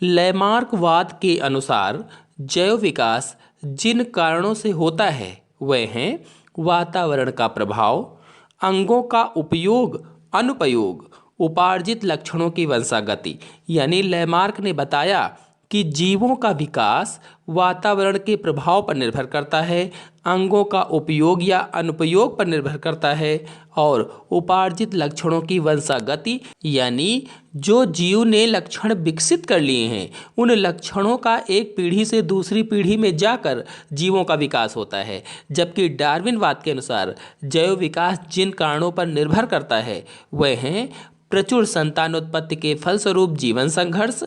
लैमार्कवाद के अनुसार जैव विकास जिन कारणों से होता है वह हैं वातावरण का प्रभाव, अंगों का उपयोग अनुपयोग, उपार्जित लक्षणों की वंशागति। यानी लैमार्क ने बताया कि जीवों का विकास वातावरण के प्रभाव पर निर्भर करता है, अंगों का उपयोग या अनुपयोग पर निर्भर करता है और उपार्जित लक्षणों की वंशागति यानी जो जीव ने लक्षण विकसित कर लिए हैं उन लक्षणों का एक पीढ़ी से दूसरी पीढ़ी में जाकर जीवों का विकास होता है। जबकि डार्विनवाद के अनुसार जैव विकास जिन कारणों पर निर्भर करता है वह हैं प्रचुर संतानोत्पत्ति के फलस्वरूप जीवन संघर्ष,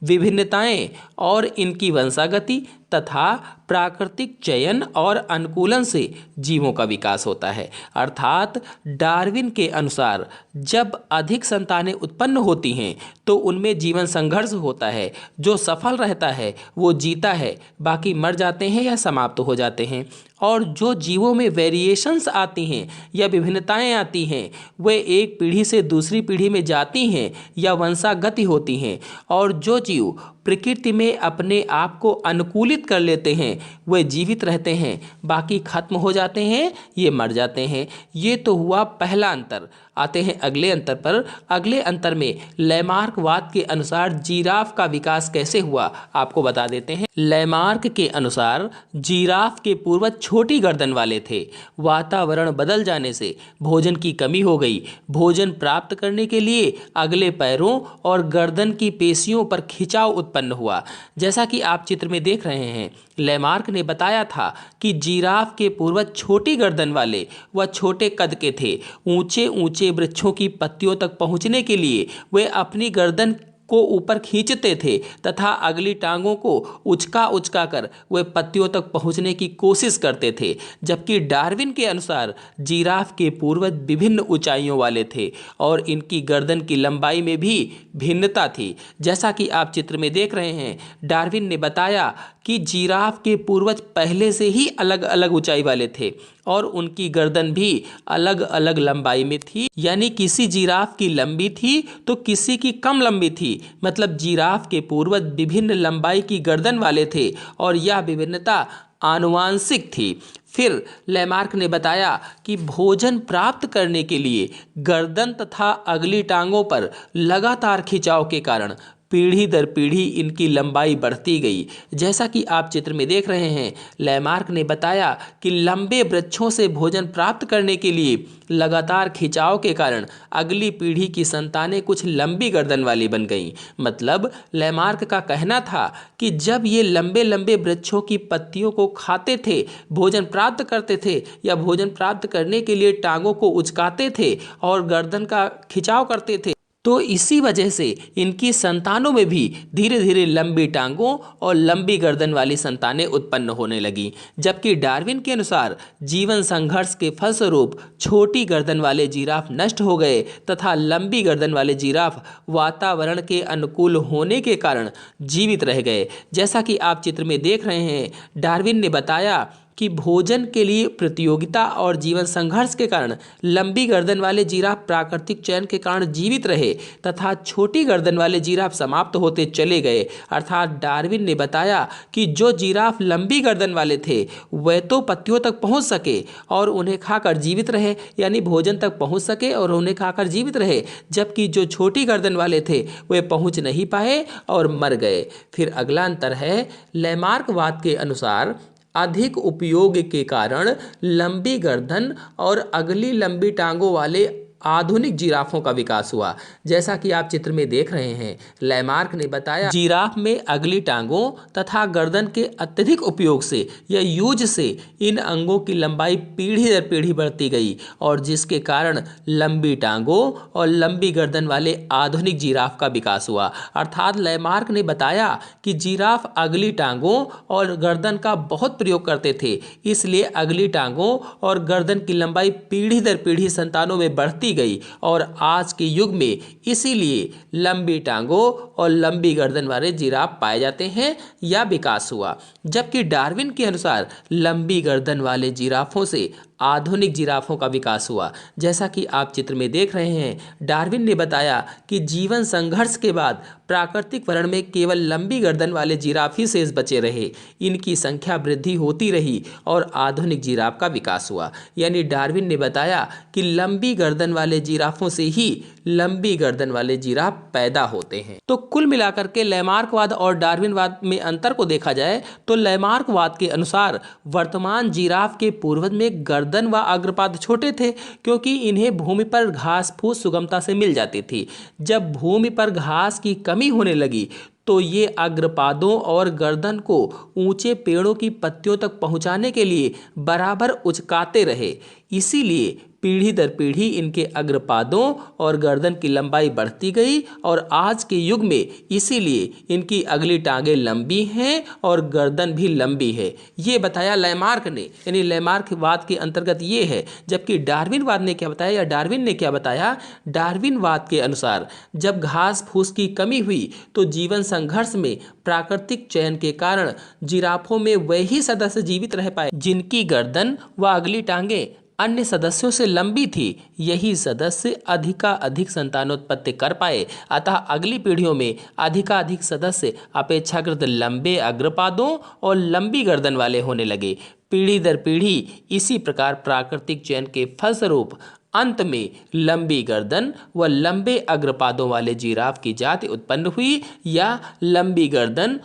विभिन्नताएं और इनकी वंशागति तथा प्राकृतिक चयन और अनुकूलन से जीवों का विकास होता है। अर्थात डार्विन के अनुसार जब अधिक संतानें उत्पन्न होती हैं तो उनमें जीवन संघर्ष होता है। जो सफल रहता है वो जीता है, बाकी मर जाते हैं या समाप्त हो जाते हैं। और जो जीवों में वेरिएशंस आती हैं या विभिन्नताएं आती हैं वे एक पीढ़ी से दूसरी पीढ़ी में जाती हैं या वंशागति होती हैं। और जो जीव प्रकृति में अपने आप को अनुकूलित कर लेते हैं वे जीवित रहते हैं, बाकी खत्म हो जाते हैं, ये मर जाते हैं। ये तो हुआ पहला अंतर। आते हैं अगले अंतर पर। अगले अंतर में लैमार्कवाद के अनुसार जिराफ का विकास कैसे हुआ आपको बता देते हैं। लैमार्क के अनुसार जिराफ के पूर्वज छोटी गर्दन वाले थे। वातावरण बदल जाने से भोजन की कमी हो गई। भोजन प्राप्त करने के लिए अगले पैरों और गर्दन की पेशियों पर खिंचाव उत्पन्न हुआ। जैसा कि आप चित्र में देख रहे हैं, लैमार्क ने बताया था कि जिराफ के पूर्वज छोटी गर्दन वाले व छोटे कद के थे। ऊंचे ऊंचे वृक्षों की पत्तियों तक पहुंचने के लिए वे अपनी गर्दन को ऊपर खींचते थे तथा अगली टांगों को उचका उचका कर वे पत्तियों तक पहुंचने की कोशिश करते थे। जबकि डार्विन के अनुसार जिराफ के पूर्वज विभिन्न ऊंचाइयों वाले थे और इनकी गर्दन की लंबाई में भी भिन्नता थी। जैसा कि आप चित्र में देख रहे हैं, डार्विन ने बताया कि जिराफ के पूर्वज पहले से ही अलग अलग ऊंचाई वाले थे और उनकी गर्दन भी अलग अलग लंबाई में थी। यानी किसी जिराफ की लंबी थी तो किसी की कम लंबी थी। मतलब जिराफ के पूर्वज विभिन्न लंबाई की गर्दन वाले थे और यह विभिन्नता आनुवांशिक थी। फिर लैमार्क ने बताया कि भोजन प्राप्त करने के लिए गर्दन तथा अगली टांगों पर लगातार खिंचाव के कारण पीढ़ी दर पीढ़ी इनकी लंबाई बढ़ती गई। जैसा कि आप चित्र में देख रहे हैं, लैमार्क ने बताया कि लंबे वृक्षों से भोजन प्राप्त करने के लिए लगातार खिंचाव के कारण अगली पीढ़ी की संतानें कुछ लंबी गर्दन वाली बन गईं। मतलब लैमार्क का कहना था कि जब ये लंबे लंबे वृक्षों की पत्तियों को खाते थे, भोजन प्राप्त करते थे या भोजन प्राप्त करने के लिए टांगों को उचकाते थे और गर्दन का खिंचाव करते थे, तो इसी वजह से इनकी संतानों में भी धीरे धीरे लंबी टांगों और लंबी गर्दन वाली संतानें उत्पन्न होने लगीं। जबकि डार्विन के अनुसार जीवन संघर्ष के फलस्वरूप छोटी गर्दन वाले जिराफ नष्ट हो गए तथा लंबी गर्दन वाले जिराफ वातावरण के अनुकूल होने के कारण जीवित रह गए। जैसा कि आप चित्र में देख रहे हैं, डार्विन ने बताया कि भोजन के लिए प्रतियोगिता और जीवन संघर्ष के कारण लंबी गर्दन वाले जिराफ प्राकृतिक चयन के कारण जीवित रहे तथा छोटी गर्दन वाले जिराफ समाप्त होते चले गए। अर्थात डार्विन ने बताया कि जो जिराफ लंबी गर्दन वाले थे वह तो पत्तियों तक पहुंच सके और उन्हें खाकर जीवित रहे, यानी भोजन तक पहुंच सके और उन्हें खाकर जीवित रहे, जबकि जो छोटी गर्दन वाले थे वे पहुंच नहीं पाए और मर गए। फिर अगला अंतर है, लैमार्कवाद के अनुसार अधिक उपयोग के कारण लंबी गर्दन और अगली लंबी टांगों वाले आधुनिक जिराफों का विकास हुआ। जैसा कि आप चित्र में देख रहे हैं, लैमार्क ने बताया जिराफ में अगली टांगों तथा गर्दन के अत्यधिक उपयोग से या यूज से इन अंगों की लंबाई पीढ़ी दर पीढ़ी बढ़ती गई और जिसके कारण लंबी टांगों और लंबी गर्दन वाले आधुनिक जिराफ का विकास हुआ। अर्थात लैमार्क ने बताया कि जिराफ अगली टांगों और गर्दन का बहुत प्रयोग करते थे, इसलिए अगली टांगों और गर्दन की लंबाई पीढ़ी दर पीढ़ी संतानों में बढ़ती गई और आज के युग में इसीलिए लंबी टांगों और लंबी गर्दन वाले जिराफ पाए जाते हैं या विकास हुआ। जबकि डार्विन के अनुसार लंबी गर्दन वाले जिराफों से आधुनिक जिराफों का विकास हुआ। जैसा कि आप चित्र में देख रहे हैं, डार्विन ने बताया कि जीवन संघर्ष के बाद प्राकृतिक वर्ण में केवल लंबी गर्दन वाले जिराफ ही शेष बचे रहे। इनकी संख्या वृद्धि होती रही और आधुनिक जिराफ का विकास हुआ। यानी डार्विन ने बताया कि लंबी गर्दन वाले जिराफों से ही लंबी गर्दन वाले जिराफ पैदा होते हैं। तो कुल मिलाकर के लैमार्कवाद और डार्विनवाद में अंतर को देखा जाए तो लैमार्कवाद के अनुसार वर्तमान जिराफ के पूर्वज में गर्दन व अग्रपाद छोटे थे, क्योंकि इन्हें भूमि पर घास फूस सुगमता से मिल जाती थी। जब भूमि पर घास की कमी होने लगी तो ये अग्रपादों और गर्दन को ऊंचे पेड़ों की पत्तियों तक पहुंचाने के लिए बराबर उचकाते रहे। इसीलिए पीढ़ी दर पीढ़ी इनके अग्रपादों और गर्दन की लंबाई बढ़ती गई और आज के युग में इसीलिए इनकी अगली टांगें लंबी हैं और गर्दन भी लंबी है। ये बताया लैमार्क ने, यानी लैमार्कवाद के अंतर्गत ये है। जबकि डार्विनवाद ने क्या बताया, या डार्विन ने क्या बताया, डार्विनवाद के अनुसार जब घास फूस की कमी हुई तो जीवन संघर्ष में प्राकृतिक चयन के कारण जिराफों में वही सदस्य जीवित रह पाए जिनकी गर्दन व अगली टांगें अन्य सदस्यों से लंबी थी। यही सदस्य अधिकाधिक संतानोत्पत्ति कर पाए। अतः अगली पीढ़ियों में अधिकाधिक सदस्य अपेक्षाकृत लंबे अग्रपादों और लंबी गर्दन वाले होने लगे। पीढ़ी दर पीढ़ी इसी प्रकार प्राकृतिक चयन के फलस्वरूप अंत में लंबी गर्दन व लंबे अग्रपादों वाले जिराफ की जाति उत्पन्न हुई, या लंबी गर्दन